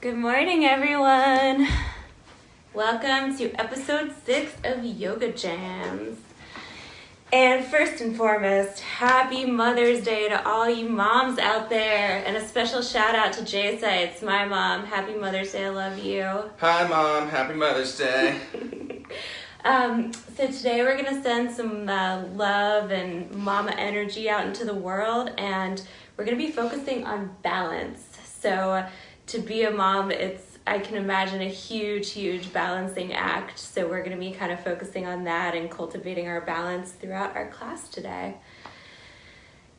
Good morning, everyone. Welcome to episode 6 of Yoga Jamz. And first and foremost, happy Mother's Day to all you moms out there. And a special shout out to Jaysa, it's my mom. Happy Mother's Day, I love you. Hi Mom, happy Mother's Day. So today we're going to send some love and mama energy out into the world. And we're going to be focusing on balance. So to be a mom, I can imagine a huge balancing act. So we're going to be kind of focusing on that and cultivating our balance throughout our class today.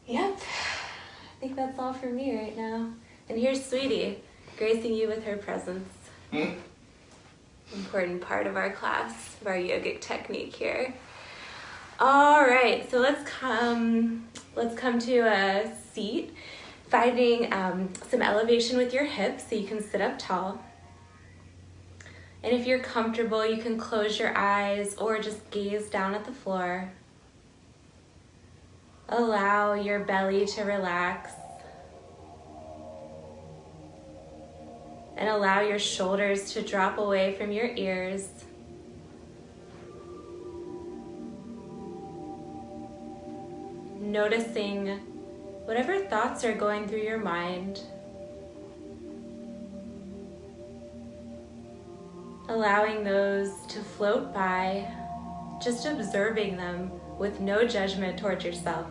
Yep, I think that's all for me right now. And here's Sweetie, gracing you with her presence. Important part of our class, of our yogic technique here. All right, so let's come to a seat. Finding some elevation with your hips so you can sit up tall. And if you're comfortable, you can close your eyes or just gaze down at the floor. Allow your belly to relax. And allow your shoulders to drop away from your ears. Noticing whatever thoughts are going through your mind, allowing those to float by, just observing them with no judgment towards yourself.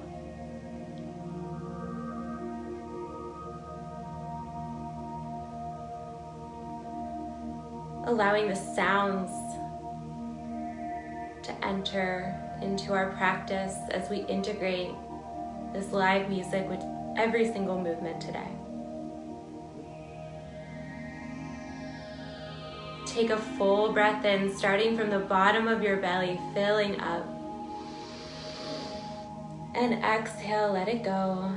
Allowing the sounds to enter into our practice as we integrate this live music with every single movement today. Take a full breath in, starting from the bottom of your belly, filling up. And exhale, let it go.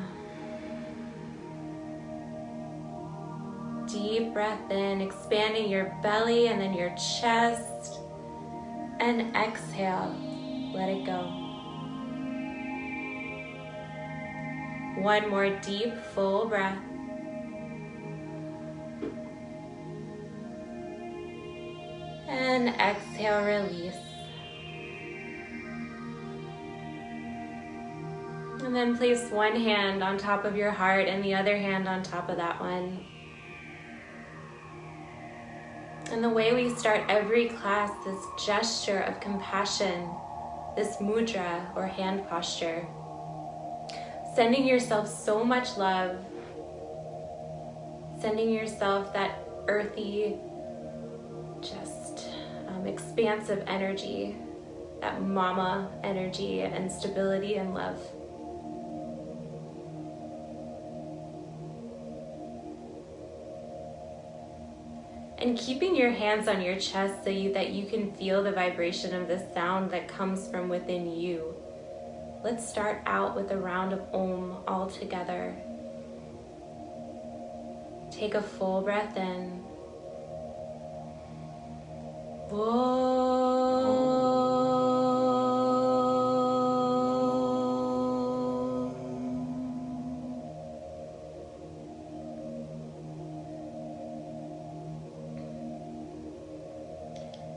Deep breath in, expanding your belly and then your chest. And exhale, let it go. One more deep, full breath. And exhale, release. And then place one hand on top of your heart and the other hand on top of that one. And the way we start every class, this gesture of compassion, this mudra or hand posture. Sending yourself so much love, sending yourself that earthy, just expansive energy, that mama energy and stability and love. And keeping your hands on your chest so that you can feel the vibration of the sound that comes from within you. Let's start out with a round of Om all together. Take a full breath in.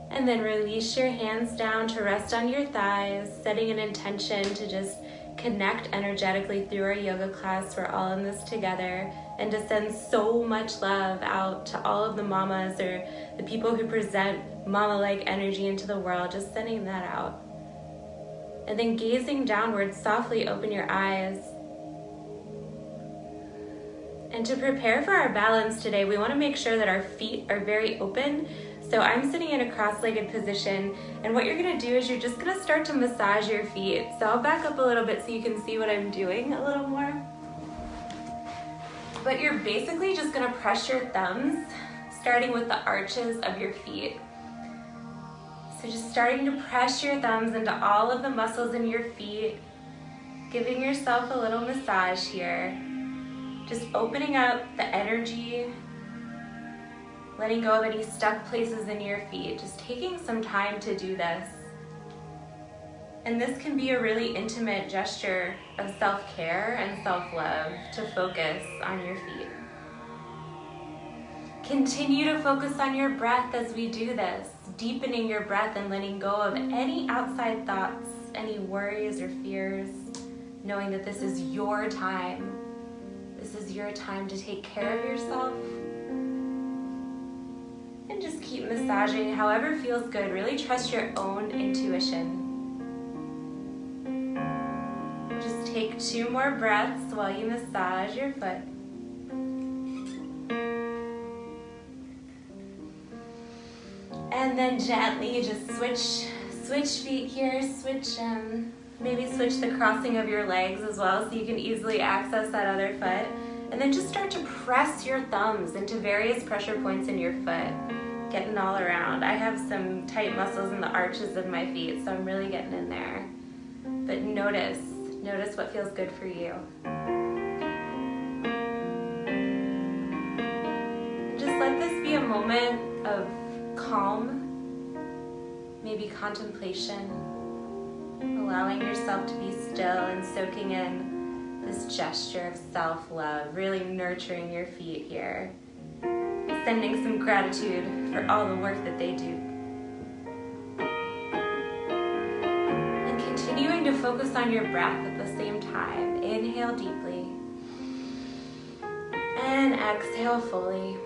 And then release your hands down to rest on your thighs, setting an intention to just connect energetically through our yoga class. We're all in this together, and to send so much love out to all of the mamas or the people who present mama-like energy into the world, just sending that out. And then gazing downward, softly open your eyes. And to prepare for our balance today, we want to make sure that our feet are very open. So I'm sitting in a cross-legged position, and what you're going to do is you're just going to start to massage your feet. So I'll back up a little bit so you can see what I'm doing a little more. But you're basically just going to press your thumbs, starting with the arches of your feet. So just starting to press your thumbs into all of the muscles in your feet, giving yourself a little massage here. Just opening up the energy, letting go of any stuck places in your feet, just taking some time to do this. And this can be a really intimate gesture of self-care and self-love to focus on your feet. Continue to focus on your breath as we do this, deepening your breath and letting go of any outside thoughts, any worries or fears, knowing that this is your time. This is your time to take care of yourself. And just keep massaging however feels good. Really trust your own intuition. Just take 2 more breaths while you massage your foot. And then gently just switch feet here, maybe switch the crossing of your legs as well so you can easily access that other foot. And then just start to press your thumbs into various pressure points in your foot, getting all around. I have some tight muscles in the arches of my feet, so I'm really getting in there. But notice what feels good for you. Just let this be a moment of calm, maybe contemplation, allowing yourself to be still and soaking in this gesture of self-love, really nurturing your feet here, sending some gratitude for all the work that they do. And continuing to focus on your breath at the same time. Inhale deeply and exhale fully.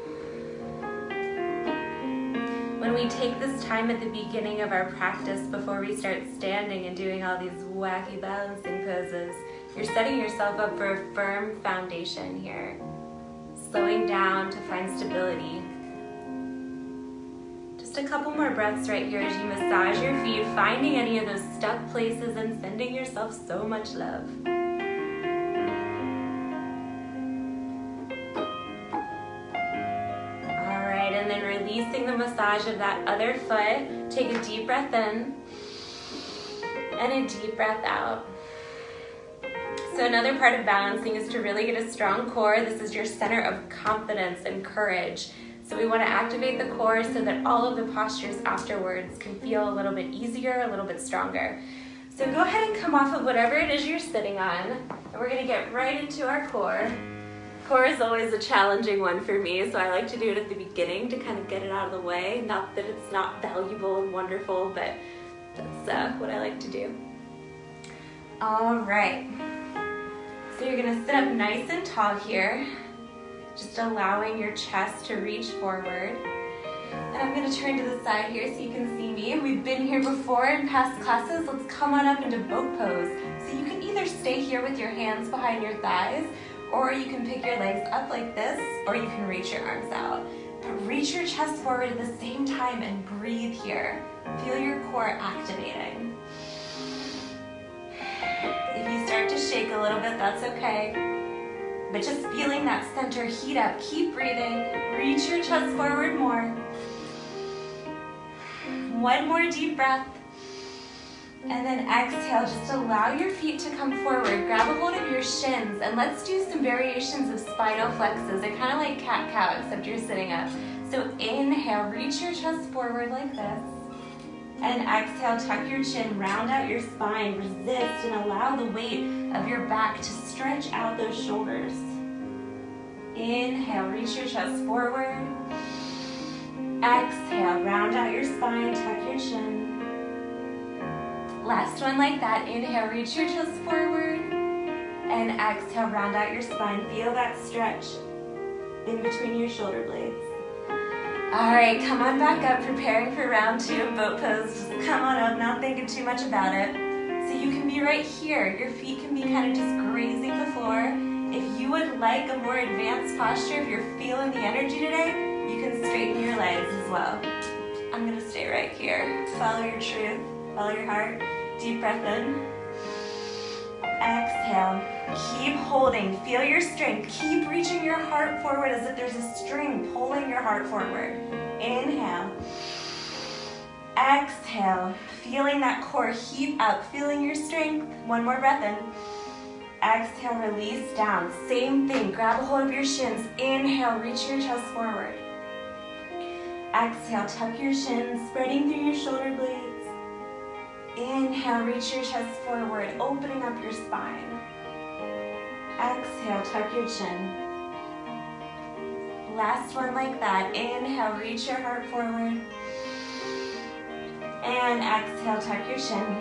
When we take this time at the beginning of our practice before we start standing and doing all these wacky balancing poses, you're setting yourself up for a firm foundation here, slowing down to find stability. Just a couple more breaths right here as you massage your feet, finding any of those stuck places and sending yourself so much love. And then releasing the massage of that other foot. Take a deep breath in and a deep breath out. So another part of balancing is to really get a strong core. This is your center of confidence and courage. So we want to activate the core so that all of the postures afterwards can feel a little bit easier, a little bit stronger. So go ahead and come off of whatever it is you're sitting on, and we're going to get right into our core. Core is always a challenging one for me, so I like to do it at the beginning to kind of get it out of the way. Not that it's not valuable and wonderful, but that's what I like to do. All right. So you're gonna sit up nice and tall here, just allowing your chest to reach forward. And I'm gonna turn to the side here so you can see me. We've been here before in past classes. Let's come on up into boat pose. So you can either stay here with your hands behind your thighs, or you can pick your legs up like this, or you can reach your arms out. But reach your chest forward at the same time and breathe here. Feel your core activating. If you start to shake a little bit, that's okay. But just feeling that center heat up, keep breathing. Reach your chest forward more. One more deep breath. And then exhale, just allow your feet to come forward. Grab a hold of your shins, and let's do some variations of spinal flexes. They're kind of like cat-cow, except you're sitting up. So inhale, reach your chest forward like this. And exhale, tuck your chin, round out your spine, resist, and allow the weight of your back to stretch out those shoulders. Inhale, reach your chest forward. Exhale, round out your spine, tuck your chin. Last one like that. Inhale, reach your chest forward. And exhale, round out your spine. Feel that stretch in between your shoulder blades. All right, come on back up, preparing for round 2 of boat pose. Just come on up, not thinking too much about it. So you can be right here. Your feet can be kind of just grazing the floor. If you would like a more advanced posture, if you're feeling the energy today, you can straighten your legs as well. I'm gonna stay right here. Follow your truth, follow your heart. Deep breath in. Exhale. Keep holding. Feel your strength. Keep reaching your heart forward as if there's a string pulling your heart forward. Inhale. Exhale. Feeling that core heat up. Feeling your strength. One more breath in. Exhale, release down. Same thing. Grab a hold of your shins. Inhale, reach your chest forward. Exhale, tuck your shins, spreading through your shoulder blades. Inhale, reach your chest forward, opening up your spine. Exhale, tuck your chin. Last one like that. Inhale, reach your heart forward. And exhale, tuck your chin.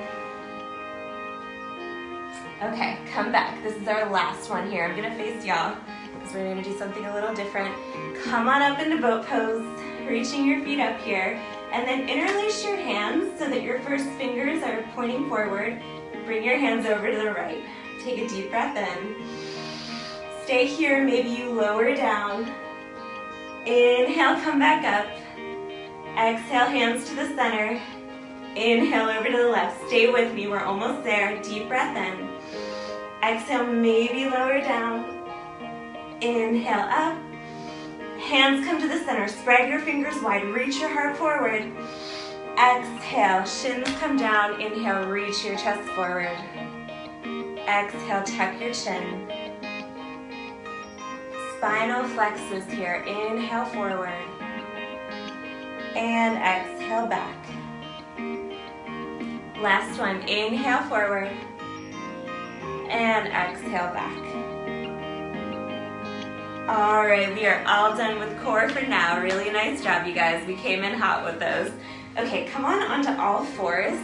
Okay, come back. This is our last one here. I'm gonna face y'all because we're gonna do something a little different. Come on up into boat pose, reaching your feet up here. And then interlace your hands so that your first fingers are pointing forward. Bring your hands over to the right. Take a deep breath in. Stay here, maybe you lower down. Inhale, come back up. Exhale, hands to the center. Inhale over to the left. Stay with me, we're almost there. Deep breath in. Exhale, maybe lower down. Inhale up. Hands come to the center. Spread your fingers wide. Reach your heart forward. Exhale, shins come down. Inhale, reach your chest forward. Exhale, tuck your chin. Spinal flexors here. Inhale forward. And exhale back. Last one. Inhale forward. And exhale back. All right, we are all done with core for now. Really nice job, you guys. We came in hot with those. Okay, come on onto all fours,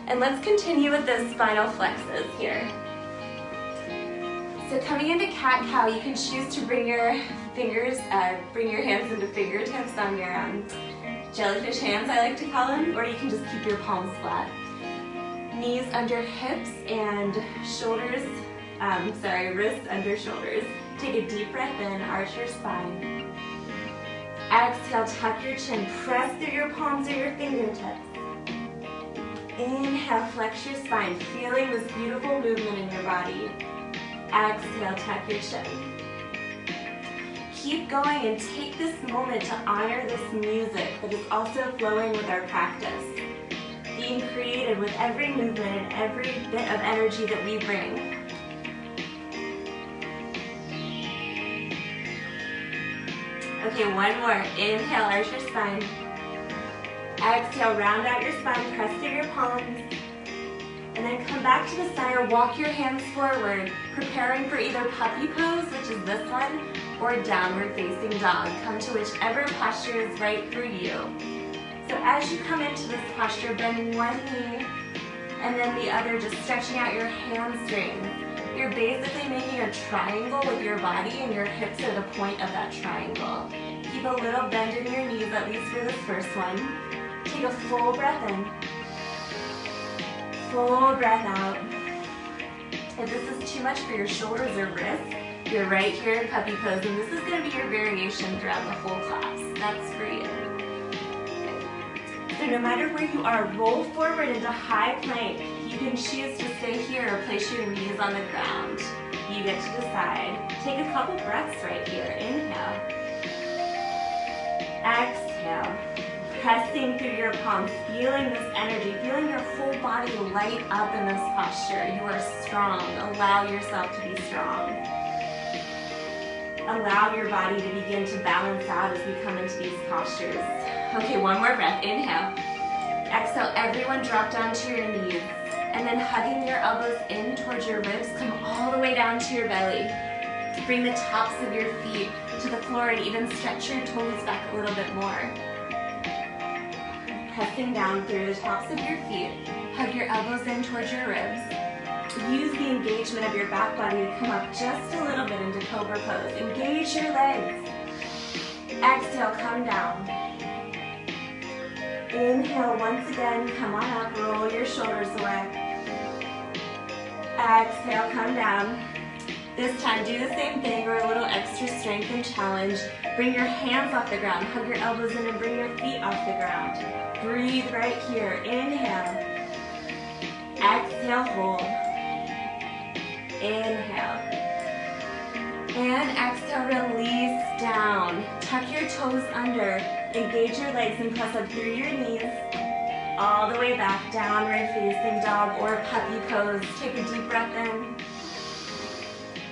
and let's continue with those spinal flexes here. So coming into cat-cow, you can choose to bring your fingers, bring your hands into fingertips on your jellyfish hands, I like to call them, or you can just keep your palms flat. Knees under hips and shoulders, wrists under shoulders. Take a deep breath in, arch your spine. Exhale, tuck your chin, press through your palms or your fingertips. Inhale, flex your spine, feeling this beautiful movement in your body. Exhale, tuck your chin. Keep going and take this moment to honor this music that is also flowing with our practice. Being creative with every movement and every bit of energy that we bring. Okay, one more. Inhale, arch your spine. Exhale, round out your spine, press through your palms. And then come back to the center, walk your hands forward, preparing for either puppy pose, which is this one, or downward facing dog. Come to whichever posture is right for you. So as you come into this posture, bend one knee and then the other, just stretching out your hamstrings. You're basically making a triangle with your body and your hips are the point of that triangle. Keep a little bend in your knees, at least for this first one. Take a full breath in. Full breath out. If this is too much for your shoulders or wrists, you're right here in puppy pose, and this is going to be your variation throughout the whole class. That's for you. So no matter where you are, roll forward into high plank. You can choose to stay here or place your knees on the ground. You get to decide. Take a couple breaths right here. Inhale. Exhale. Pressing through your palms, feeling this energy, feeling your whole body light up in this posture. You are strong. Allow yourself to be strong. Allow your body to begin to balance out as we come into these postures. Okay, one more breath. Inhale. Exhale, everyone drop down to your knees. And then hugging your elbows in towards your ribs, come all the way down to your belly. Bring the tops of your feet to the floor and even stretch your toes back a little bit more. Pressing down through the tops of your feet. Hug your elbows in towards your ribs. Use the engagement of your back body to come up just a little bit into cobra pose. Engage your legs. Exhale, come down. Inhale, once again, come on up, roll your shoulders away. Exhale, come down. This time, do the same thing or a little extra strength and challenge. Bring your hands off the ground, hug your elbows in and bring your feet off the ground. Breathe right here. Inhale. Exhale, hold. Inhale. And exhale, release down. Tuck your toes under. Engage your legs and press up through your knees. All the way back, downward facing dog or puppy pose. Take a deep breath in.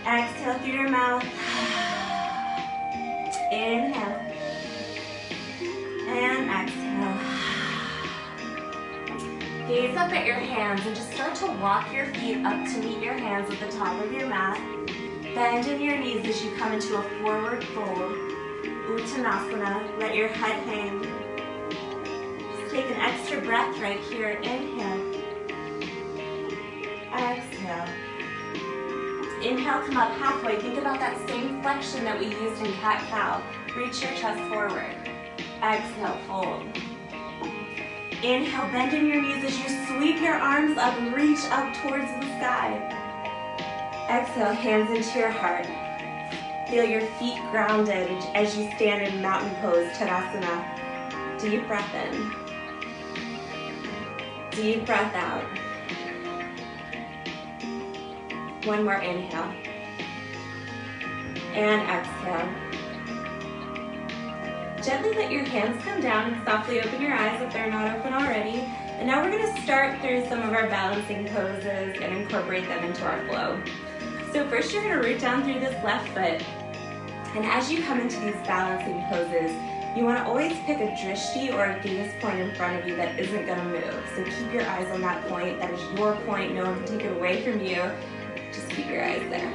Exhale through your mouth. Inhale. And exhale. Gaze up at your hands and just start to walk your feet up to meet your hands at the top of your mat. Bend in your knees as you come into a forward fold. Uttanasana. Let your head hang. Just take an extra breath right here. Inhale. Exhale. Inhale, come up halfway. Think about that same flexion that we used in cat-cow. Reach your chest forward. Exhale, fold. Inhale, bend in your knees as you sweep your arms up and reach up towards the sky. Exhale, hands into your heart. Feel your feet grounded as you stand in mountain pose, Tadasana. Deep breath in. Deep breath out. One more inhale. And exhale. Gently let your hands come down and softly open your eyes if they're not open already. And now we're going to start through some of our balancing poses and incorporate them into our flow. So first you're going to root down through this left foot. And as you come into these balancing poses, you want to always pick a drishti or a gaze point in front of you that isn't going to move. So keep your eyes on that point. That is your point. No one can take it away from you. Just keep your eyes there.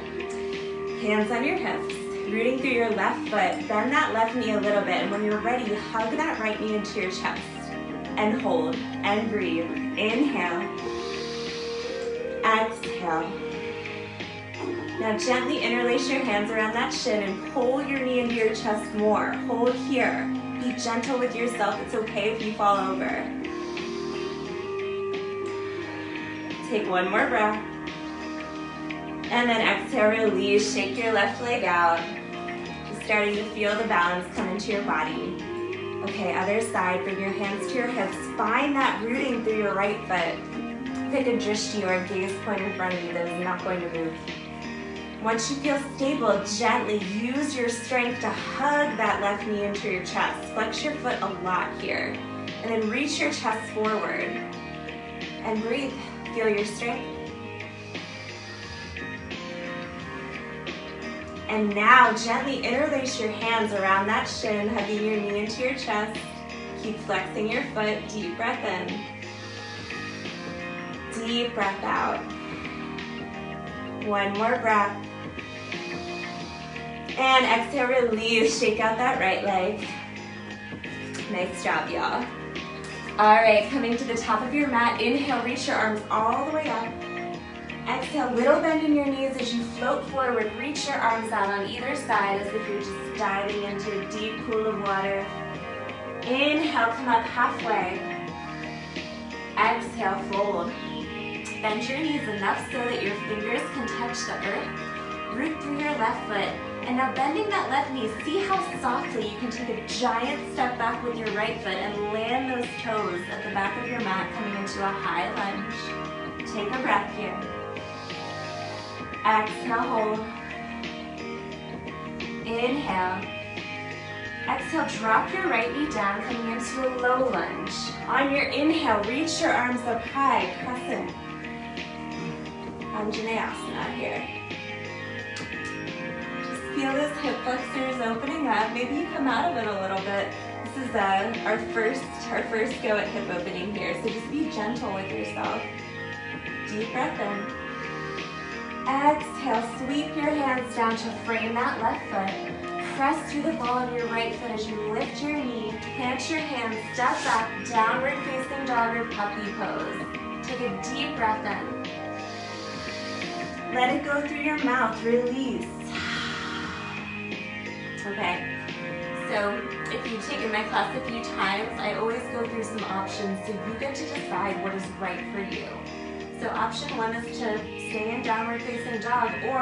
Hands on your hips. Rooting through your left foot. Bend that left knee a little bit. And when you're ready, hug that right knee into your chest. And hold. And breathe. Inhale. Exhale. Now gently interlace your hands around that shin and pull your knee into your chest more. Hold here. Be gentle with yourself. It's okay if you fall over. Take one more breath. And then exhale, release. Shake your left leg out. Just starting to feel the balance come into your body. Okay, other side. Bring your hands to your hips. Find that rooting through your right foot. Pick a drishti or a gaze point in front of you that is not going to move. Once you feel stable, gently use your strength to hug that left knee into your chest. Flex your foot a lot here. And then reach your chest forward. And breathe. Feel your strength. And now gently interlace your hands around that shin, hugging your knee into your chest. Keep flexing your foot. Deep breath in. Deep breath out. One more breath. And exhale, release. Shake out that right leg. Nice job, y'all. All right, coming to the top of your mat. Inhale, reach your arms all the way up. Exhale, little bend in your knees as you float forward. Reach your arms out on either side as if you're just diving into a deep pool of water. Inhale, come up halfway. Exhale, fold. Bend your knees enough so that your fingers can touch the earth. Root through your left foot. And now bending that left knee, see how softly you can take a giant step back with your right foot and land those toes at the back of your mat, coming into a high lunge. Take a breath here. Exhale, hold. Inhale. Exhale, drop your right knee down, coming into a low lunge. On your inhale, reach your arms up high, crescent. Anjaneyasana here. Just feel those hip flexors opening up. Maybe you come out of it a little bit. This is our first go at hip opening here, so just be gentle with yourself. Deep breath in. Exhale, sweep your hands down to frame that left foot. Press through the ball of your right foot as you lift your knee, plant your hands, step back, downward facing dog or puppy pose. Take a deep breath in. Let it go through your mouth, release. Okay, so if you've taken my class a few times, I always go through some options so you get to decide what is right for you. So option one is to stay in downward facing dog or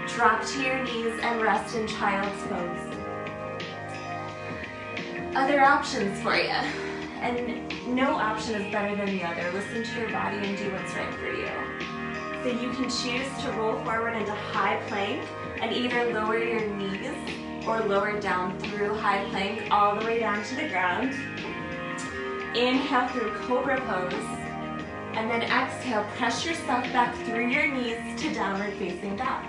drop to your knees and rest in child's pose. Other options for you. And no option is better than the other. Listen to your body and do what's right for you. So you can choose to roll forward into high plank and either lower your knees or lower down through high plank all the way down to the ground. Inhale through cobra pose. And then exhale, press yourself back through your knees to downward facing dog.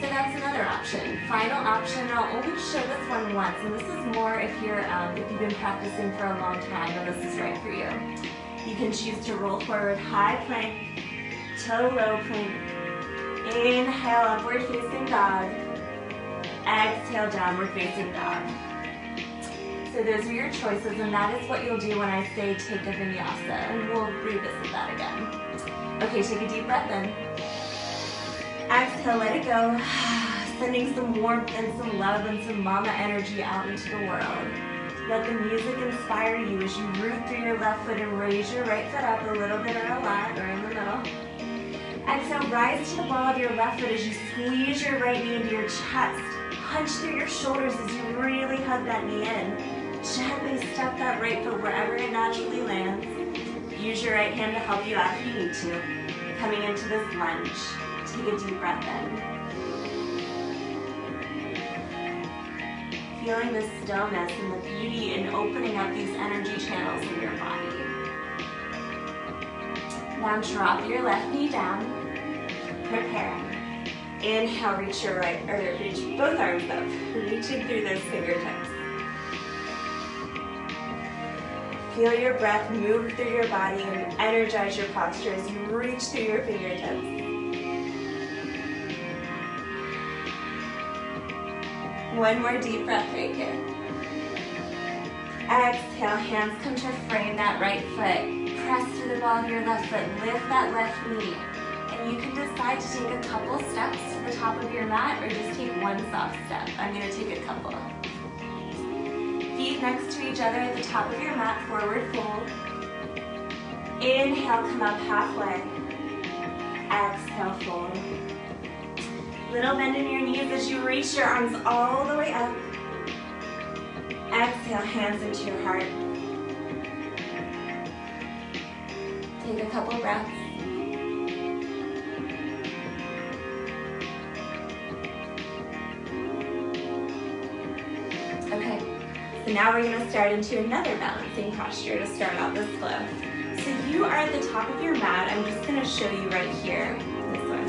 So that's another option. Final option, I'll only show this one once, and this is more if you've been practicing for a long time and this is right for you. You can choose to roll forward high plank to low plank. Inhale, upward facing dog. Exhale, downward facing dog. So those are your choices, and that is what you'll do when I say take a vinyasa, and we'll revisit that again. Okay, take a deep breath in. Exhale, let it go. Sending some warmth and some love and some mama energy out into the world. Let the music inspire you as you root through your left foot and raise your right foot up a little bit or a lot, or in the middle. Exhale, rise to the ball of your left foot as you squeeze your right knee into your chest. Punch through your shoulders as you really hug that knee in. Gently step that right foot wherever it naturally lands. Use your right hand to help you out if you need to. Coming into this lunge. Take a deep breath in. Feeling the stillness and the beauty in opening up these energy channels in your body. Now drop your left knee down. Preparing. Inhale, reach your right, or reach both arms up. Reaching through those fingertips. Feel your breath move through your body and energize your posture as you reach through your fingertips. One more deep breath right here. Exhale, hands come to frame that right foot. Press to the ball of your left foot. Lift that left knee. And you can decide to take a couple steps to the top of your mat or just take one soft step. I'm going to take a couple. Feet next to each other at the top of your mat, forward fold. Inhale, come up halfway. Exhale, fold. Little bend in your knees as you reach your arms all the way up. Exhale, hands into your heart. Take a couple breaths. Okay, so now we're going to start into another balancing posture to start out this flow. So you are at the top of your mat. I'm just going to show you right here, this one.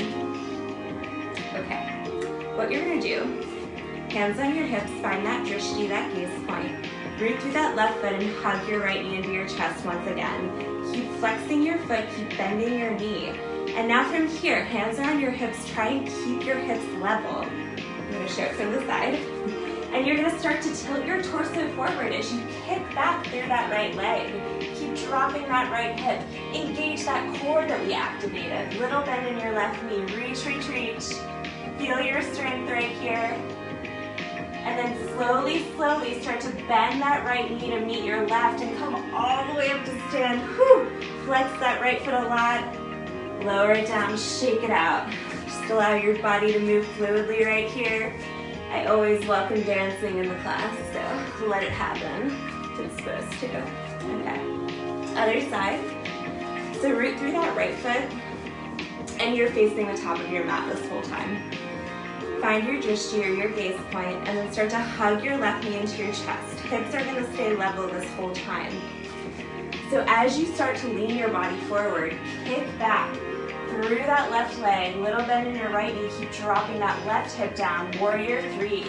Okay, what you're going to do, hands on your hips, find that drishti, that gaze point. Root through that left foot and hug your right knee into your chest once again. Keep flexing your foot, keep bending your knee. And now from here, hands are on your hips, try and keep your hips level. I'm going to show it from the side. And you're going to start to tilt your torso forward as you kick back through that right leg. Keep dropping that right hip. Engage that core that we activated. Little bend in your left knee. Reach, reach, reach. Feel your strength right here. And then slowly, slowly start to bend that right knee to meet your left and come all the way up to stand. Whew. Flex that right foot a lot. Lower it down, shake it out. Just allow your body to move fluidly right here. I always welcome dancing in the class, so let it happen. It's supposed to. Okay. Other side. So root through that right foot, and you're facing the top of your mat this whole time. Find your drishti or your gaze point, and then start to hug your left knee into your chest. Hips are going to stay level this whole time. So as you start to lean your body forward, kick back through that left leg, little bend in your right knee, keep dropping that left hip down, warrior three.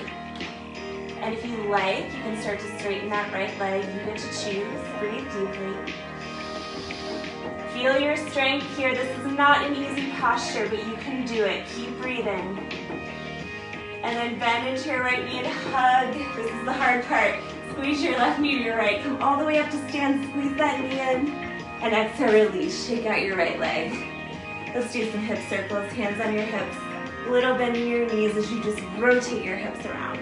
And if you like, you can start to straighten that right leg. You get to choose. Breathe deeply. Feel your strength here. This is not an easy posture, but you can do it. Keep breathing. And then bend into your right knee and hug. This is the hard part. Squeeze your left knee to your right. Come all the way up to stand. Squeeze that knee in. And exhale, release. Shake out your right leg. Let's do some hip circles. Hands on your hips. Little bend in your knees as you just rotate your hips around.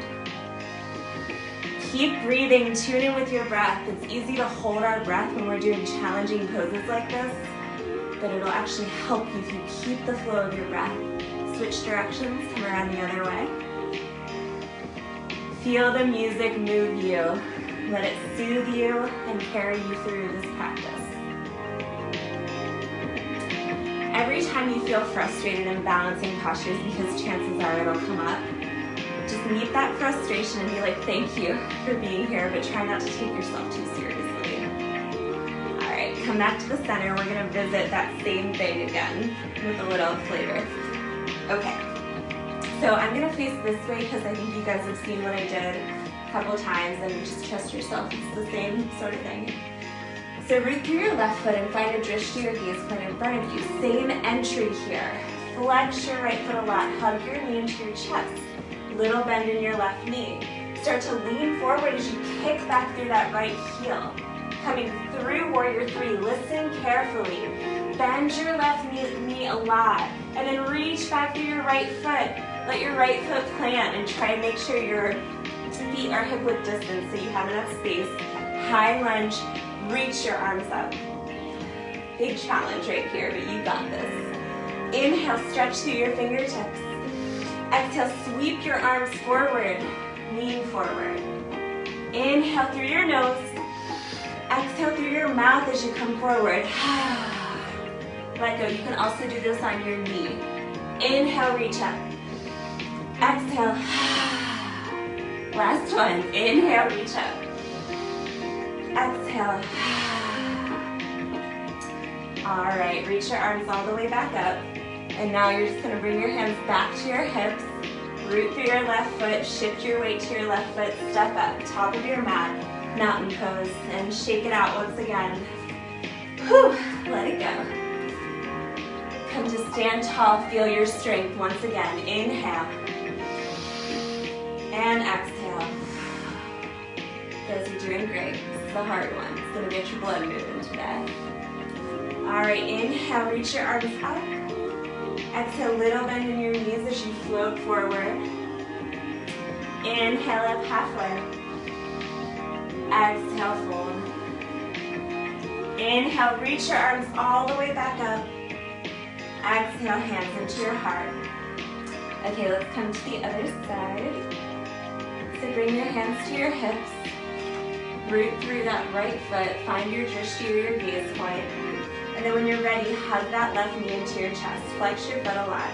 Keep breathing. Tune in with your breath. It's easy to hold our breath when we're doing challenging poses like this, but it'll actually help you if you keep the flow of your breath. Switch directions. Come around the other way. Feel the music move you. Let it soothe you and carry you through this practice. Every time you feel frustrated in balancing postures, because chances are it'll come up, just meet that frustration and be like, thank you for being here, but try not to take yourself too seriously. All right, come back to the center. We're gonna visit that same thing again with a little flavor. Okay. So I'm gonna face this way because I think you guys have seen what I did a couple times, and just trust yourself, it's the same sort of thing. So root through your left foot and find a drishti or gaze point in front of you. Same entry here. Flex your right foot a lot, hug your knee into your chest. Little bend in your left knee. Start to lean forward as you kick back through that right heel. Coming through warrior three, listen carefully. Bend your left knee a lot, and then reach back through your right foot. Let your right foot plant and try to make sure your feet are hip width distance so you have enough space. High lunge, reach your arms up. Big challenge right here, but you got this. Inhale, stretch through your fingertips. Exhale, sweep your arms forward, lean forward. Inhale through your nose. Exhale through your mouth as you come forward. Let go. You can also do this on your knee. Inhale, reach up. Exhale. Last one. Inhale, reach up. Exhale. All right, reach your arms all the way back up. And now you're just gonna bring your hands back to your hips, root through your left foot, shift your weight to your left foot, step up, top of your mat, mountain pose, and shake it out once again. Whew, let it go. Come to stand tall, feel your strength once again. Inhale. And exhale. Guys are doing great. This is the hard one. It's gonna get your blood moving today. All right, inhale, reach your arms up. Exhale, little bend in your knees as you float forward. Inhale up halfway. Exhale, fold. Inhale, reach your arms all the way back up. Exhale, hands into your heart. Okay, let's come to the other side. So bring your hands to your hips. Root through that right foot. Find your drishti or your gaze point. And then when you're ready, hug that left knee into your chest. Flex your butt a lot.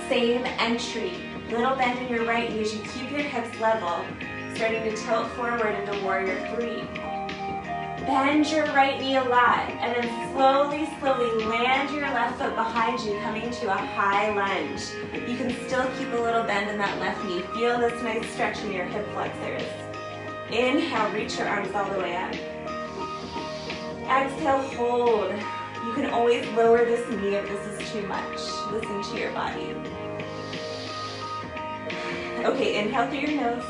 Same entry. Little bend in your right knee as you keep your hips level. Starting to tilt forward into warrior three. Bend your right knee a lot. And then slowly, slowly land your left foot behind you, coming to a high lunge. You can still keep a little bend in that left knee. Feel this nice stretch in your hip flexors. Inhale, reach your arms all the way up. Exhale, hold. You can always lower this knee if this is too much. Listen to your body. Okay, inhale through your nose.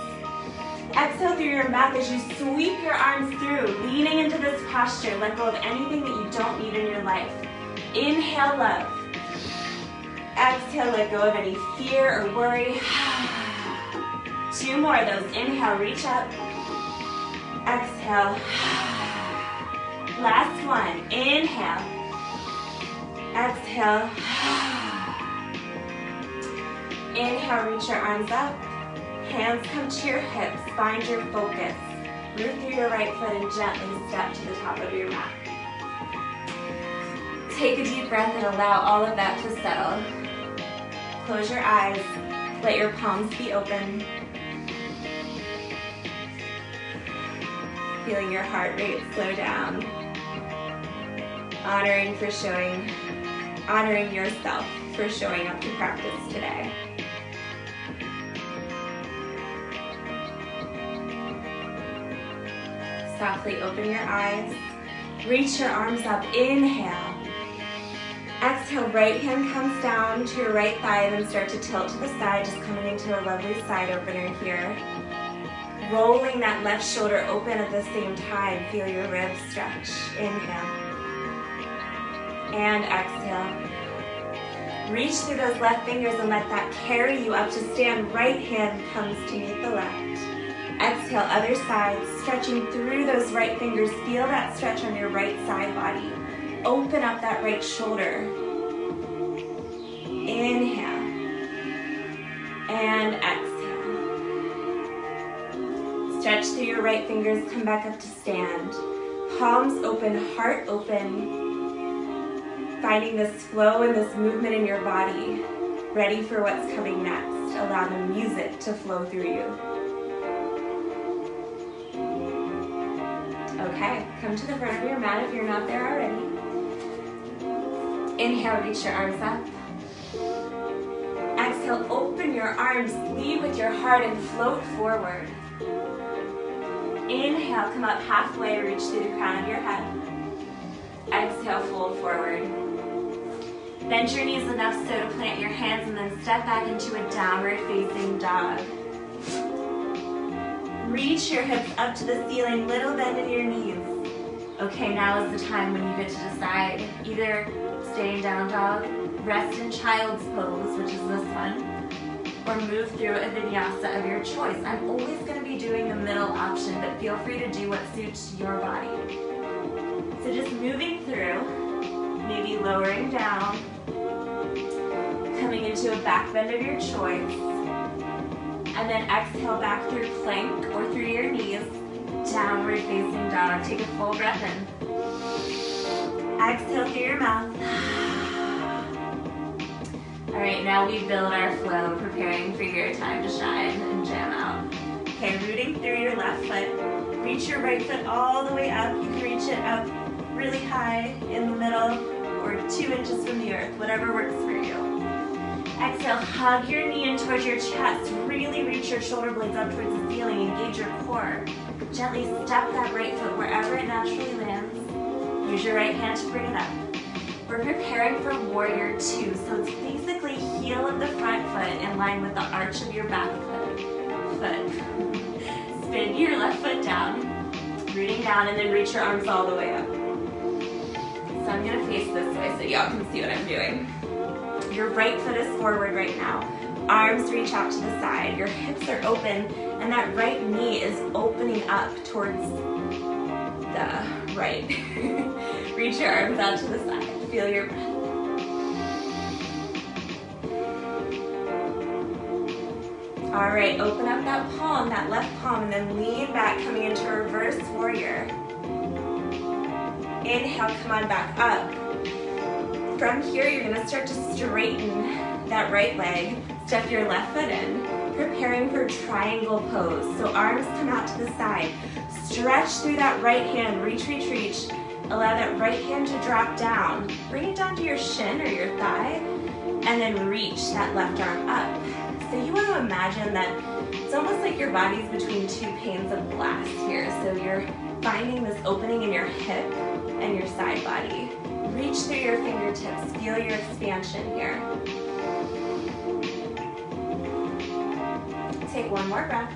Exhale through your mouth as you sweep your arms through, leaning into this posture. Let go of anything that you don't need in your life. Inhale, love. Exhale, let go of any fear or worry. Two more of those. Inhale, reach up. Exhale. Last one. Inhale. Exhale. Inhale, reach your arms up. Hands come to your hips. Find your focus. Root through your right foot and gently step to the top of your mat. Take a deep breath and allow all of that to settle. Close your eyes. Let your palms be open. Feeling your heart rate slow down. Honoring yourself for showing up to practice today. Softly open your eyes. Reach your arms up. Inhale. Exhale, right hand comes down to your right thigh and then start to tilt to the side, just coming into a lovely side opener here. Rolling that left shoulder open at the same time. Feel your ribs stretch. Inhale. And exhale. Reach through those left fingers and let that carry you up to stand. Right hand comes to meet the left. Exhale, other side, stretching through those right fingers. Feel that stretch on your right side body. Open up that right shoulder. Inhale. And exhale. Stretch through your right fingers, come back up to stand. Palms open, heart open. Finding this flow and this movement in your body. Ready for what's coming next. Allow the music to flow through you. Okay, come to the front of your mat if you're not there already. Inhale, reach your arms up. Exhale, open your arms, lead with your heart and float forward. Inhale, come up halfway, reach through the crown of your head. Exhale, fold forward. Bend your knees enough so to plant your hands and then step back into a downward facing dog. Reach your hips up to the ceiling, little bend in your knees. Okay, now is the time when you get to decide. Either stay in down dog, rest in child's pose, which is this one, or move through a vinyasa of your choice. I'm always going to be doing the middle option, but feel free to do what suits your body. So just moving through, maybe lowering down, coming into a back bend of your choice, and then exhale back through plank or through your knees, downward facing dog. Take a full breath in. Exhale through your mouth. All right, now we build our flow, preparing for your time to shine and jam out. Okay, rooting through your left foot. Reach your right foot all the way up. You can reach it up really high in the middle or 2 inches from the earth, whatever works for you. Exhale, hug your knee in towards your chest. Really reach your shoulder blades up towards the ceiling. Engage your core. Gently step that right foot wherever it naturally lands. Use your right hand to bring it up. We're preparing for warrior 2, so it's basically heel of the front foot in line with the arch of your back foot. Spin your left foot down, rooting down, and then reach your arms all the way up. So I'm gonna face this way so y'all can see what I'm doing. Your right foot is forward right now. Arms reach out to the side. Your hips are open, and that right knee is opening up towards the right. Reach your arms out to the side. Feel your breath. All right, open up that palm, that left palm, and then lean back, coming into reverse warrior. Inhale, come on back up. From here, you're gonna start to straighten that right leg. Step your left foot in, preparing for triangle pose. So arms come out to the side. Stretch through that right hand, reach, reach, reach. Allow that right hand to drop down. Bring it down to your shin or your thigh, and then reach that left arm up. So you want to imagine that it's almost like your body's between 2 panes of glass here. So you're finding this opening in your hip and your side body. Reach through your fingertips, feel your expansion here. Take one more breath.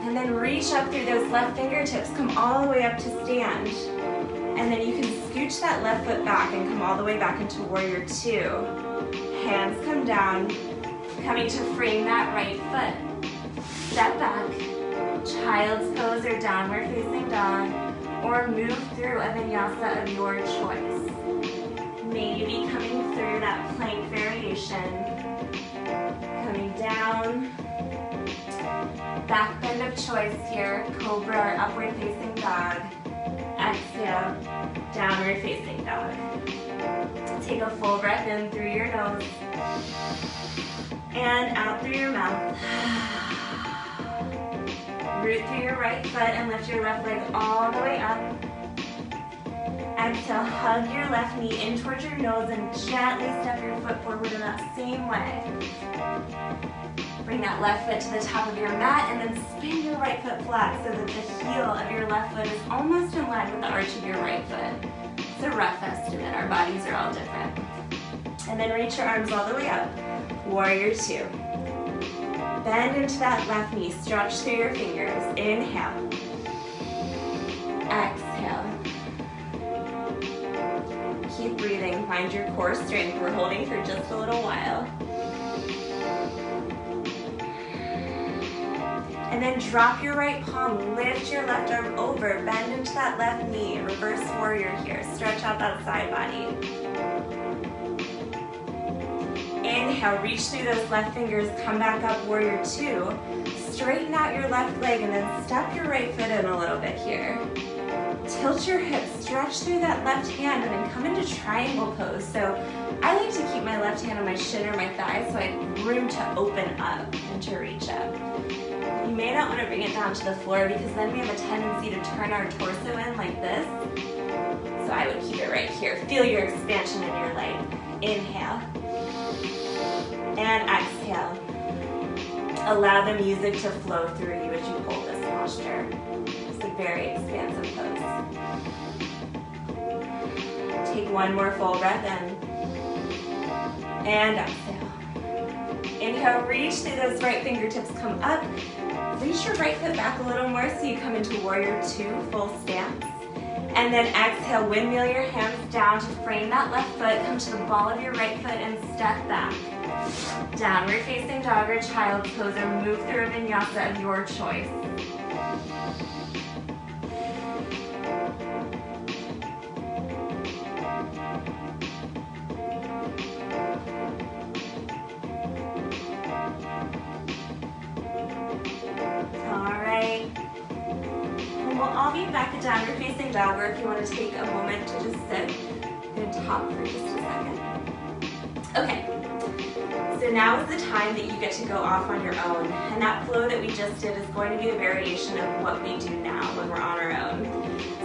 And then reach up through those left fingertips, come all the way up to stand. And then you can scooch that left foot back and come all the way back into warrior 2. Hands come down, coming to frame that right foot. Step back, child's pose or downward facing dog, or move through a vinyasa of your choice. Maybe coming through that plank variation, coming down, back bend of choice here, cobra or upward facing dog. Exhale, downward facing dog. Take a full breath in through your nose and out through your mouth. Root through your right foot and lift your left leg all the way up. Exhale, hug your left knee in towards your nose and gently step your foot forward in that same way. Bring that left foot to the top of your mat and then spin your right foot flat so that the heel of your left foot is almost in line with the arch of your right foot. It's a rough estimate, our bodies are all different. And then reach your arms all the way up, warrior 2. Bend into that left knee, stretch through your fingers. Inhale. Exhale. Keep breathing, find your core strength. We're holding for just a little while. And then drop your right palm, lift your left arm over, bend into that left knee, reverse warrior here. Stretch out that side body. Inhale, reach through those left fingers, come back up, warrior 2. Straighten out your left leg and then step your right foot in a little bit here. Tilt your hips, stretch through that left hand and then come into triangle pose. So I like to keep my left hand on my shin or my thigh so I have room to open up and to reach up. You may not want to bring it down to the floor because then we have a tendency to turn our torso in like this. So I would keep it right here. Feel your expansion in your leg. Inhale. And exhale. Allow the music to flow through you as you hold this posture. It's a very expansive pose. Take one more full breath in. And exhale. Inhale, reach through those right fingertips, come up. Reach your right foot back a little more so you come into warrior two, full stance. And then exhale, windmill your hands down to frame that left foot. Come to the ball of your right foot and step back. Downward facing dog or child's pose, or move through a vinyasa of your choice. I'll be back at downward facing dog, or if you want to take a moment to just sit, I'm going to talk for just a second. Okay, so now is the time that you get to go off on your own, and that flow that we just did is going to be a variation of what we do now when we're on our own.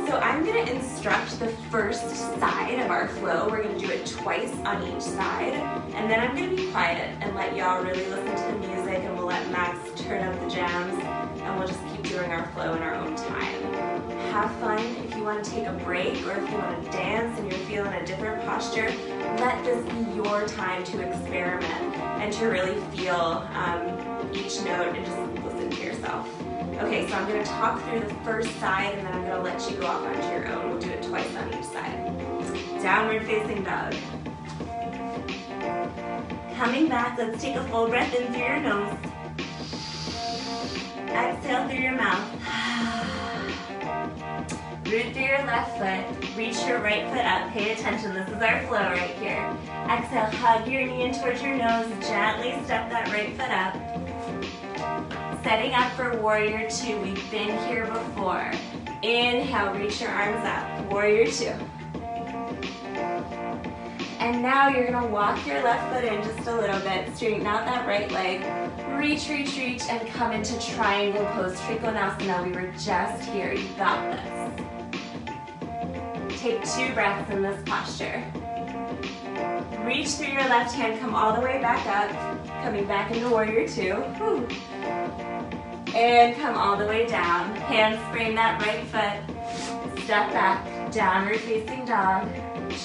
So I'm going to instruct the first side of our flow. We're going to do it twice on each side, and then I'm going to be quiet and let y'all really listen to the music, and we'll let Max turn up the jams, and we'll just keep doing our flow in our own time. Have fun. If you want to take a break, or if you want to dance and you're feeling a different posture, let this be your time to experiment and to really feel each note and just listen to yourself. Okay, so I'm going to talk through the first side, and then I'm going to let you go off onto your own. We'll do it twice on each side. Downward facing dog. Coming back, let's take a full breath in through your nose. Exhale through your mouth. Root through your left foot. Reach your right foot up. Pay attention. This is our flow right here. Exhale, hug your knee in towards your nose. Gently step that right foot up. Setting up for warrior two. We've been here before. Inhale, reach your arms up. Warrior two. And now you're going to walk your left foot in just a little bit. Straighten out that right leg. Reach, reach, reach, and come into triangle pose. Trikonasana. We were just here. You got this. Take 2 breaths in this posture. Reach through your left hand. Come all the way back up. Coming back into warrior two. Whew. And come all the way down. Hands frame that right foot. Step back. Downward facing dog.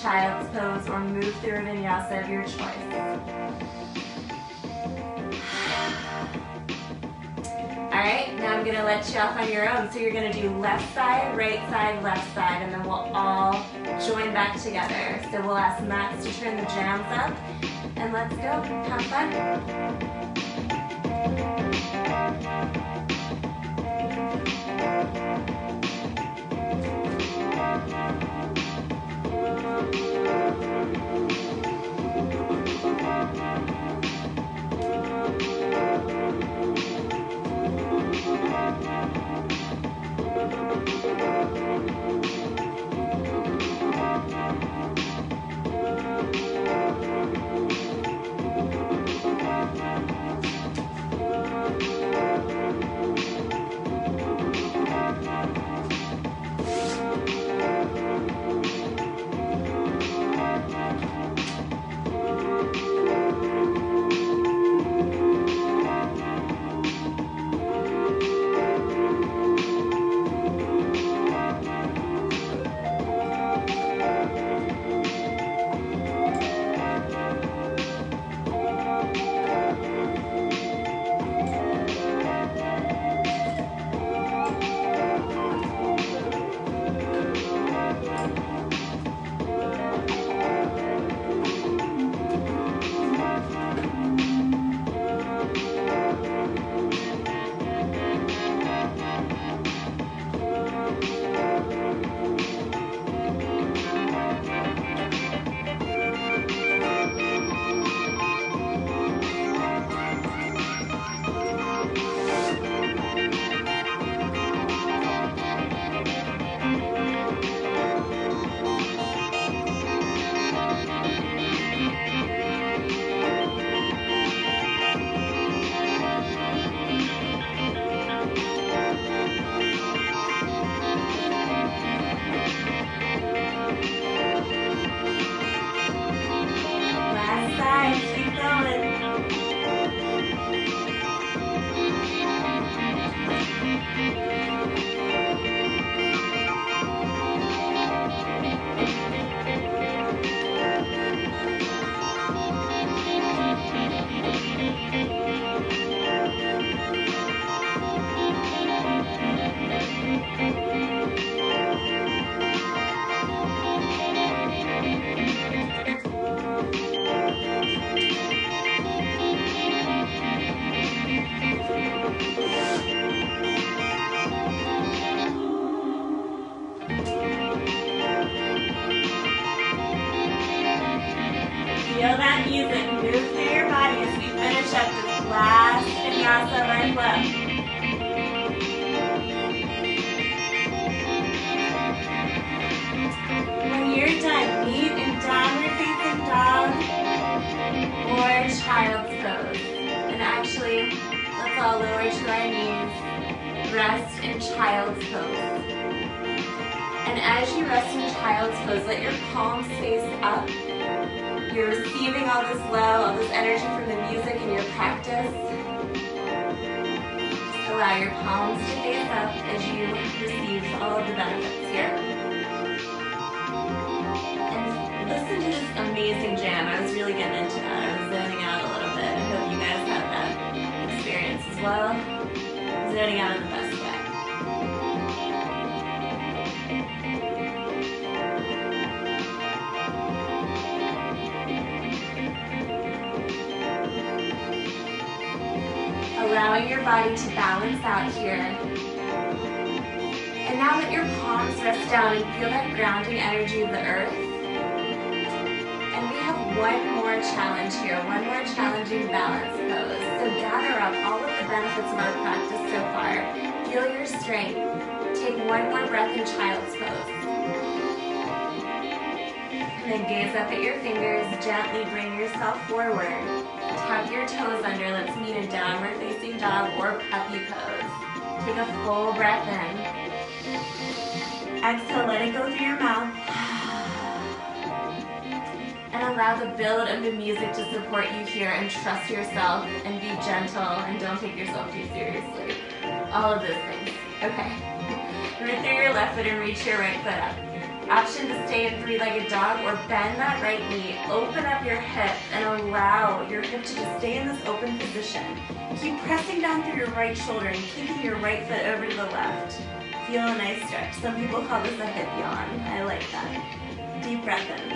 Child's pose, or move through a vinyasa of your choice. Alright, now I'm going to let you off on your own. So you're going to do left side, left side, and then we'll all join back together. So we'll ask Max to turn the jams up, and let's go. Have fun. music move through your body as we finish up this last vinyasa of our flow. When you're done, meet in downward facing dog or child's pose. And actually, let's all lower to our knees, rest in child's pose. And as you rest in child's pose, let your palms face up. You're receiving all this love, all this energy from the music in your practice. Just allow your palms to face up as you receive all of the benefits here. And listen to this amazing jam. I was really getting into that. I was zoning out a little bit. I hope you guys had that experience as well. Zoning out in the best way. Allowing your body to balance out here. And now let your palms rest down and feel that grounding energy of the earth. And we have one more challenge here, one more challenging balance pose. So gather up all of the benefits of our practice so far. Feel your strength. Take one more breath in child's pose. And then gaze up at your fingers, gently bring yourself forward. Tuck your toes under. Let's meet in downward facing dog or puppy pose. Take a full breath in. Exhale, let it go through your mouth. And allow the build of the music to support you here, and trust yourself and be gentle and don't take yourself too seriously. All of those things. Okay. Root through your left foot and reach your right foot up. Option to stay in three-legged dog or bend that right knee. Open up your hip and allow your hip to just stay in this open position. Keep pressing down through your right shoulder and kicking your right foot over to the left. Feel a nice stretch. Some people call this a hip yawn. I like that. Deep breath in.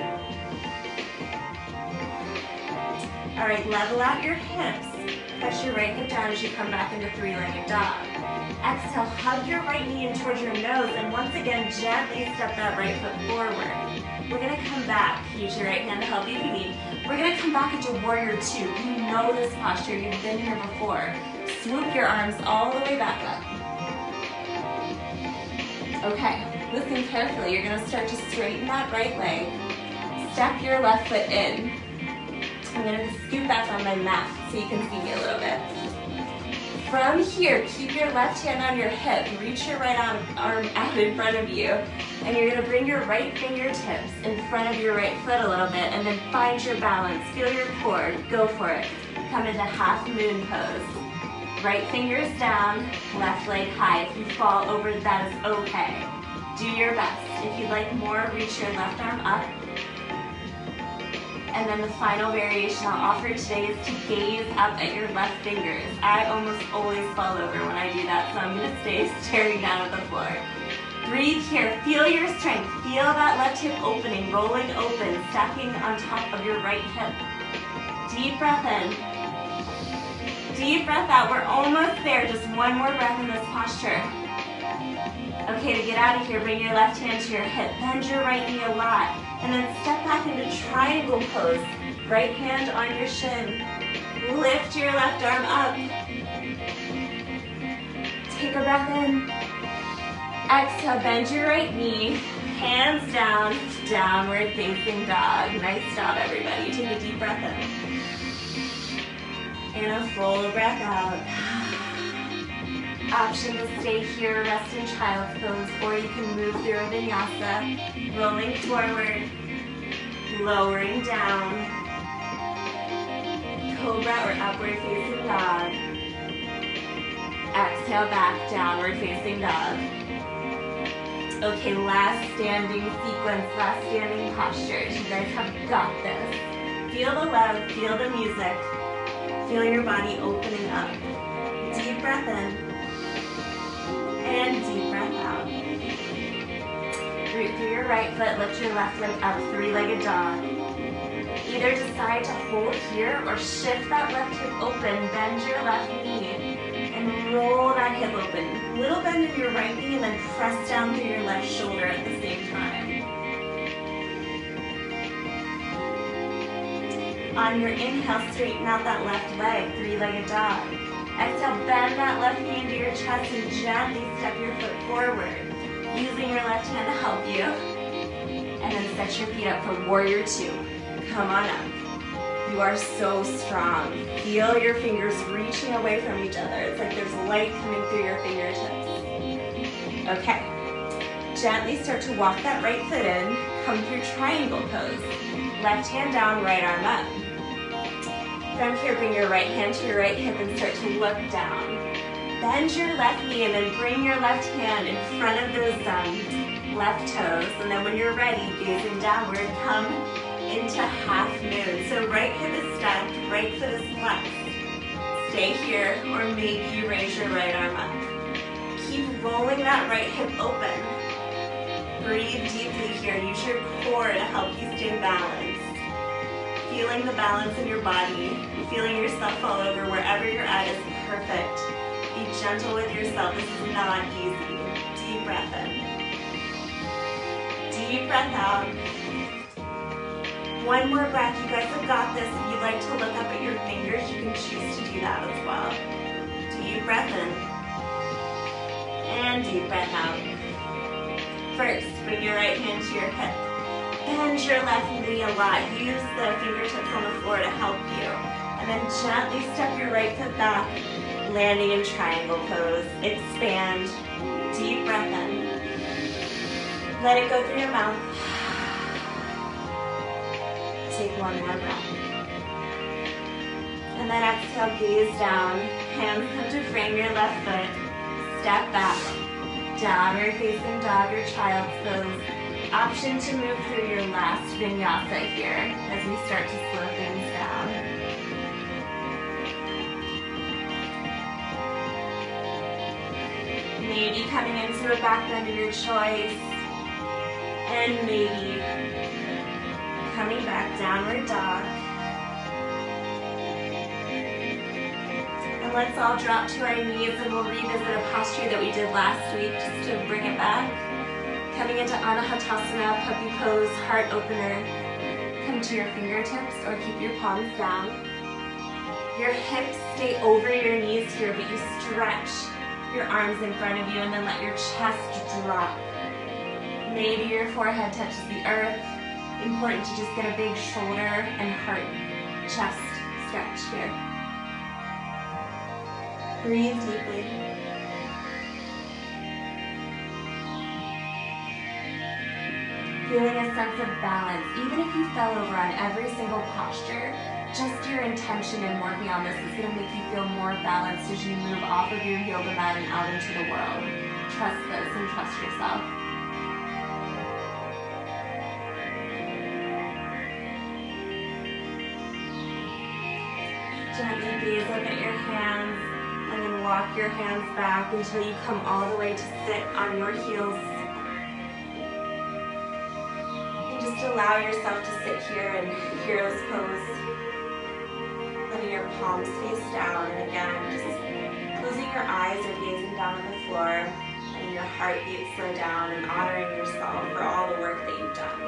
All right, level out your hips. Press your right hip down as you come back into three-legged dog. Exhale, hug your right knee in towards your nose, and once again, gently step that right foot forward. We're gonna come back. Use your right hand to help you if you need. We're gonna come back into warrior two. You know this posture, you've been here before. Swoop your arms all the way back up. Okay, listen carefully. You're gonna start to straighten that right leg. Step your left foot in. I'm gonna scoop back on my mat so you can see me a little bit. From here, keep your left hand on your hip. Reach your right arm out in front of you. And you're gonna bring your right fingertips in front of your right foot a little bit and then find your balance. Feel your core, go for it. Come into half moon pose. Right fingers down, left leg high. If you fall over, that is okay. Do your best. If you'd like more, reach your left arm up. And then the final variation I'll offer today is to gaze up at your left fingers. I almost always fall over when I do that, so I'm gonna stay staring down at the floor. Breathe here, feel your strength. Feel that left hip opening, rolling open, stacking on top of your right hip. Deep breath in. Deep breath out, we're almost there. Just one more breath in this posture. Okay, to get out of here, bring your left hand to your hip. Bend your right knee a lot. And then step back into triangle pose. Right hand on your shin. Lift your left arm up. Take a breath in. Exhale, bend your right knee. Hands down, downward facing dog. Nice job, everybody. Take a deep breath in. And a full breath out. Option to stay here, rest in child's pose, or you can move through a vinyasa, rolling forward, lowering down, cobra or upward facing dog. Exhale back, downward facing dog. Okay, last standing sequence, last standing postures. You guys have got this. Feel the love, feel the music, feel your body opening up. Deep breath in. And deep breath out. Root through your right foot, lift your left leg up, three-legged dog. Either decide to hold here or shift that left hip open, bend your left knee, and roll that hip open. Little bend in your right knee and then press down through your left shoulder at the same time. On your inhale, straighten out that left leg, three-legged dog. Exhale, bend that left knee into your chest and gently step your foot forward, using your left hand to help you. And then set your feet up for warrior two. Come on up. You are so strong. Feel your fingers reaching away from each other. It's like there's light coming through your fingertips. Okay. Gently start to walk that right foot in. Come through triangle pose. Left hand down, right arm up. From here, bring your right hand to your right hip and start to look down. Bend your left knee and then bring your left hand in front of those left toes. And then when you're ready, gazing downward, come into half moon. So right hip is stacked, right foot is flexed. Stay here, or maybe you raise your right arm up. Keep rolling that right hip open. Breathe deeply here. Use your core to help you stay balanced. Feeling the balance in your body, feeling yourself fall over wherever you're at is perfect. Be gentle with yourself. This is not easy. Deep breath in. Deep breath out. One more breath. You guys have got this. If you'd like to look up at your fingers, you can choose to do that as well. Deep breath in. And deep breath out. First, bring your right hand to your hip. Bend your left knee a lot. Use the fingertips on the floor to help you. And then gently step your right foot back, landing in triangle pose. Expand. Deep breath in. Let it go through your mouth. Take one more breath. And then exhale, gaze down. Hands come to frame your left foot. Step back. Downward facing dog or child's pose. Option to move through your last vinyasa here as we start to slow things down. Maybe coming into a back bend of your choice. And maybe coming back, downward dog. And let's all drop to our knees and we'll revisit a posture that we did last week just to bring it back. Coming into Anahatasana, puppy pose, heart opener. Come to your fingertips or keep your palms down. Your hips stay over your knees here, but you stretch your arms in front of you and then let your chest drop. Maybe your forehead touches the earth. Important to just get a big shoulder and heart, chest stretch here. Breathe deeply. Feeling a sense of balance. Even if you fell over on every single posture, just your intention in working on this is going to make you feel more balanced as you move off of your yoga mat and out into the world. Trust this and trust yourself. Gently gaze up at your hands and then walk your hands back until you come all the way to sit on your heels. And just allow yourself to sit here in hero's pose. Letting your palms face down, and again, just closing your eyes or gazing down on the floor, letting your heartbeat slow down and honoring yourself for all the work that you've done.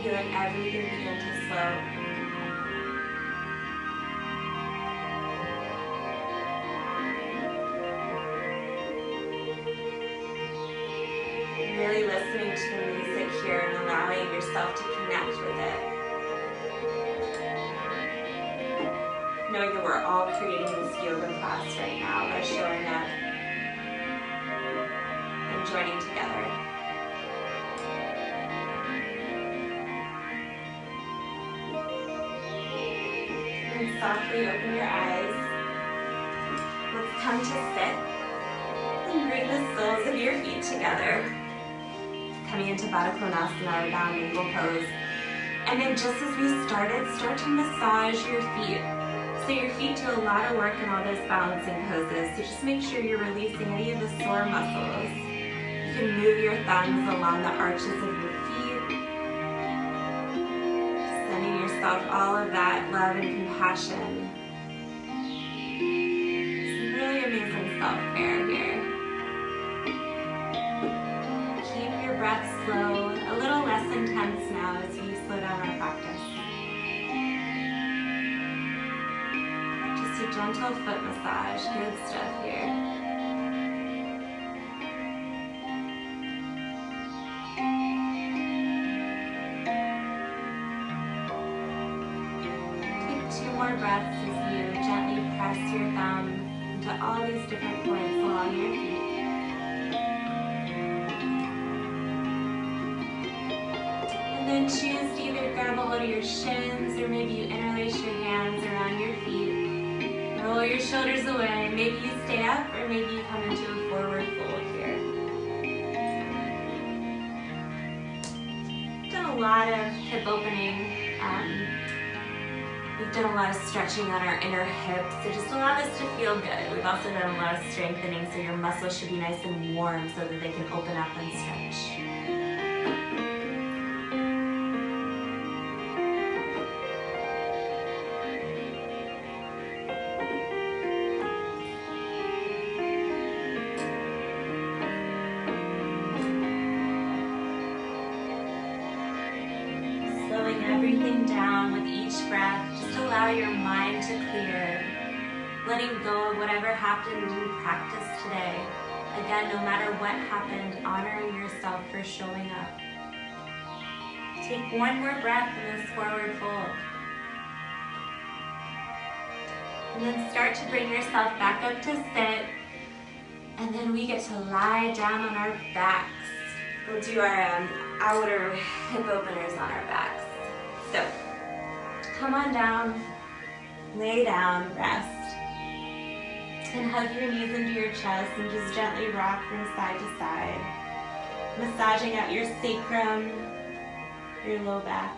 Feeling everything begin to slow. Really listening to the music here and allowing yourself to connect with it. Knowing that we're all creating this yoga class right now by showing up and joining together. And softly open your eyes. Let's come to sit and bring the soles of your feet together. Coming into Baddha Konasana or down angle pose. And then just as we started, start to massage your feet. So your feet do a lot of work in all those balancing poses. So just make sure you're releasing any of the sore muscles. You can move your thumbs along the arches of your feet. Sending yourself all of that love and compassion. Some really amazing self-care here. breath slow, a little less intense now as we slow down our practice. Just a gentle foot massage, good stuff here. Take 2 more breaths as you gently press your thumb into all these different points along your feet. And then choose to either grab a hold of your shins or maybe you interlace your hands around your feet. Roll your shoulders away. Maybe you stay up or maybe you come into a forward fold here. Done a lot of hip opening. We've done a lot of stretching on our inner hips, so just allow this to feel good. We've also done a lot of strengthening, so your muscles should be nice and warm so that they can open up and stretch. Slowing everything down with each breath. Allow your mind to clear, letting go of whatever happened in practice today. Again, no matter what happened, honoring yourself for showing up. Take 1 more breath in this forward fold. And then start to bring yourself back up to sit. And then we get to lie down on our backs. We'll do our outer hip openers on our backs. So, come on down, lay down, rest, and hug your knees into your chest and just gently rock from side to side, massaging out your sacrum, your low back.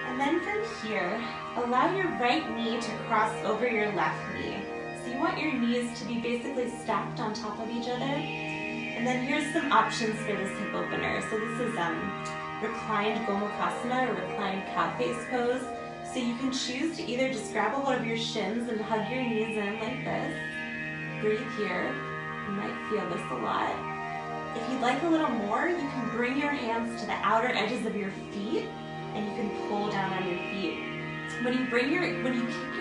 And then from here, allow your right knee to cross over your left knee. So you want your knees to be basically stacked on top of each other. And then here's some options for this hip opener. So this is reclined Gomukhasana or reclined cow face pose. So you can choose to either just grab a hold of your shins and hug your knees in like this. Breathe here. You might feel this a lot. If you'd like a little more, you can bring your hands to the outer edges of your feet and you can pull down on your feet. When you kick your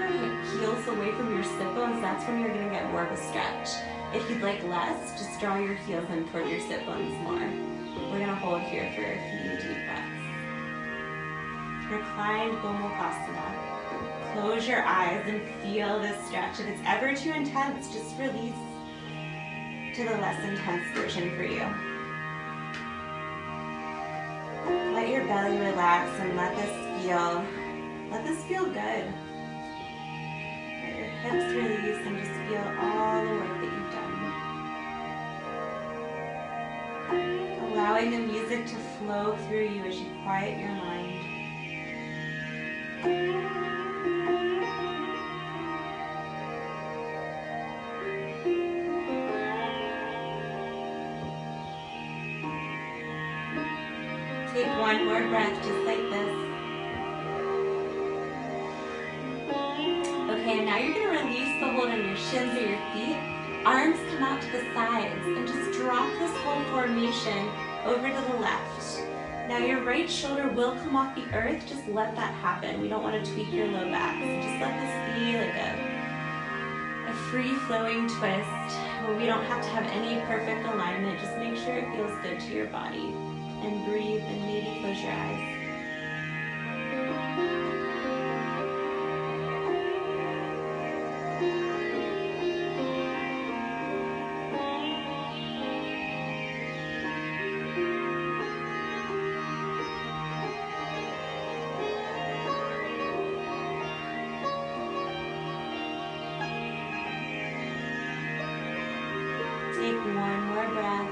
heels away from your sit bones, that's when you're gonna get more of a stretch. If you'd like less, just draw your heels in toward your sit bones more. We're gonna hold here for a few deep breaths. Reclined Gomukhasana. Close your eyes and feel this stretch. If it's ever too intense, just release to the less intense version for you. Let your belly relax and let this feel good. Let your hips release and just feel all the work that you've done. Allowing the music to flow through you as you quiet your mind. Take 1 more breath just like this. Okay, and now you're going to release the hold on your shins or your feet. Arms come out to the sides and just drop this whole formation over to the left. Now your right shoulder will come off the earth. Just let that happen. We don't want to tweak your low back. So just let this be like a free-flowing twist where we don't have to have any perfect alignment. Just make sure it feels good to your body. And breathe and maybe close your eyes. Take 1 more breath.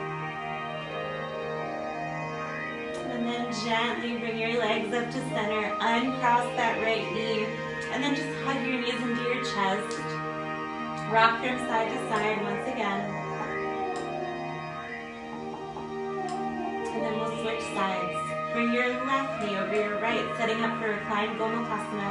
And then gently bring your legs up to center, uncross that right knee, and then just hug your knees into your chest. Rock from side to side once again. And then we'll switch sides. Bring your left knee over your right, setting up for reclined Gomukhasana.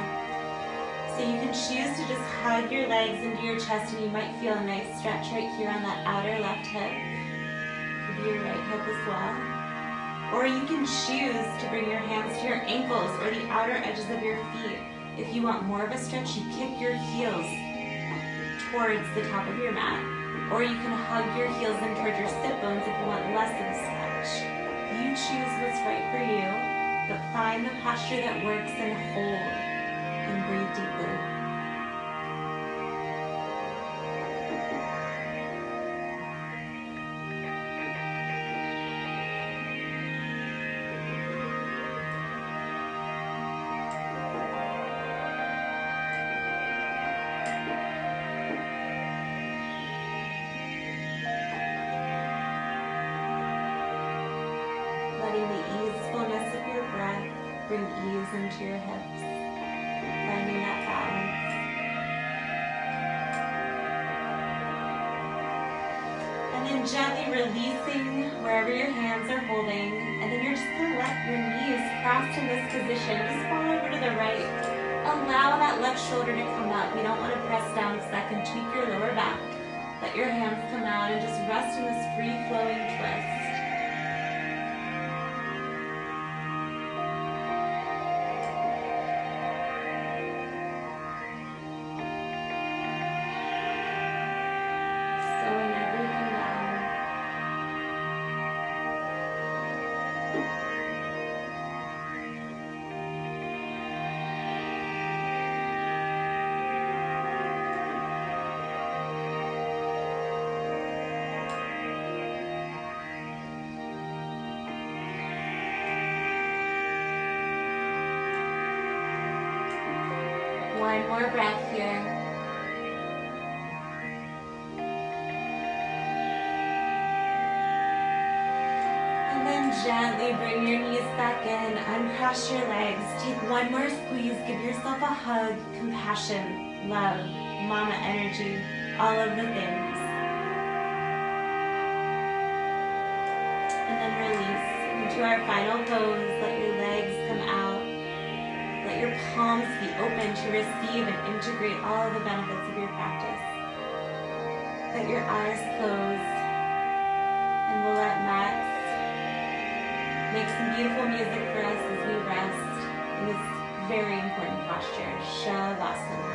So you can choose to just hug your legs into your chest, and you might feel a nice stretch right here on that outer left hip. Could be your right hip as well. Or you can choose to bring your hands to your ankles or the outer edges of your feet. If you want more of a stretch, you kick your heels towards the top of your mat. Or you can hug your heels in towards your sit bones if you want less of a stretch. You choose what's right for you, but find the posture that works and hold and breathe deeply. Letting the easefulness of your breath bring ease into your hips, finding that balance. And then gently releasing wherever your hands are holding, and then you're just going to let your knees cross in this position. Just fall over to the right. Allow that left shoulder to come up. You don't want to press down because that can tweak your lower back. Let your hands come out and just rest in this free-flowing twist. One more breath here. And then gently bring your knees back in, uncross your legs, take one more squeeze, give yourself a hug, compassion, love, mama energy, all of the things. And then release into our final pose. Let your legs come out. Let your palms be open to receive and integrate all of the benefits of your practice. Let your eyes close, and we'll let Max make some beautiful music for us as we rest in this very important posture, Shavasana.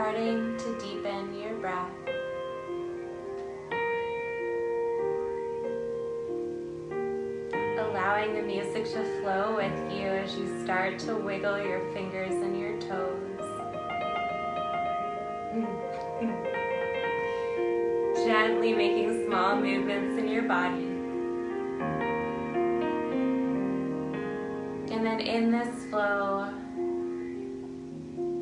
starting to deepen your breath. Allowing the music to flow with you as you start to wiggle your fingers and your toes. Gently making small movements in your body. And then in this flow,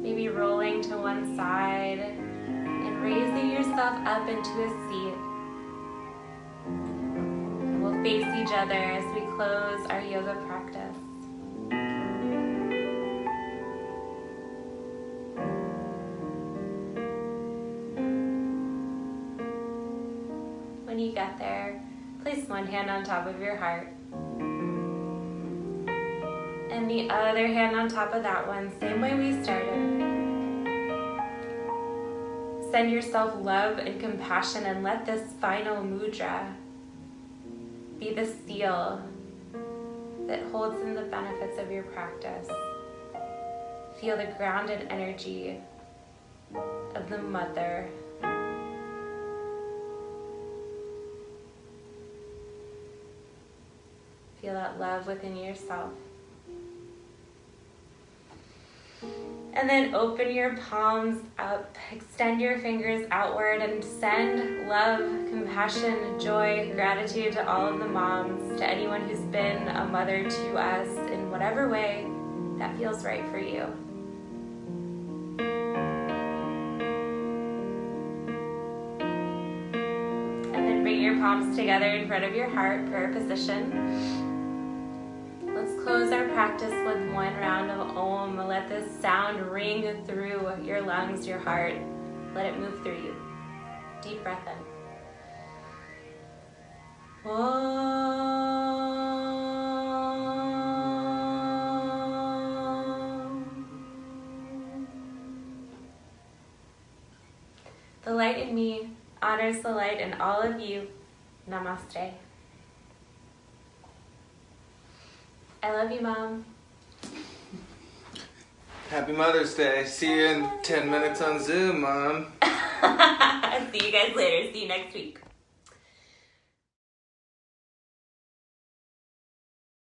maybe rolling to one side and raising yourself up into a seat. And we'll face each other as we close our yoga practice. When you get there, place one hand on top of your heart. And the other hand on top of that one, same way we started. Send yourself love and compassion and let this final mudra be the seal that holds in the benefits of your practice. Feel the grounded energy of the mother. Feel that love within yourself. And then open your palms up, extend your fingers outward, and send love, compassion, joy, gratitude to all of the moms, to anyone who's been a mother to us in whatever way that feels right for you. And then bring your palms together in front of your heart, prayer position. Let's close our practice with one round of Om. Let this sound ring through your lungs, your heart. Let it move through you. Deep breath in. Om. The light in me honors the light in all of you. Namaste. I love you, Mom. Happy Mother's Day. See you in 10 minutes on Zoom, Mom. See you guys later. See you next week.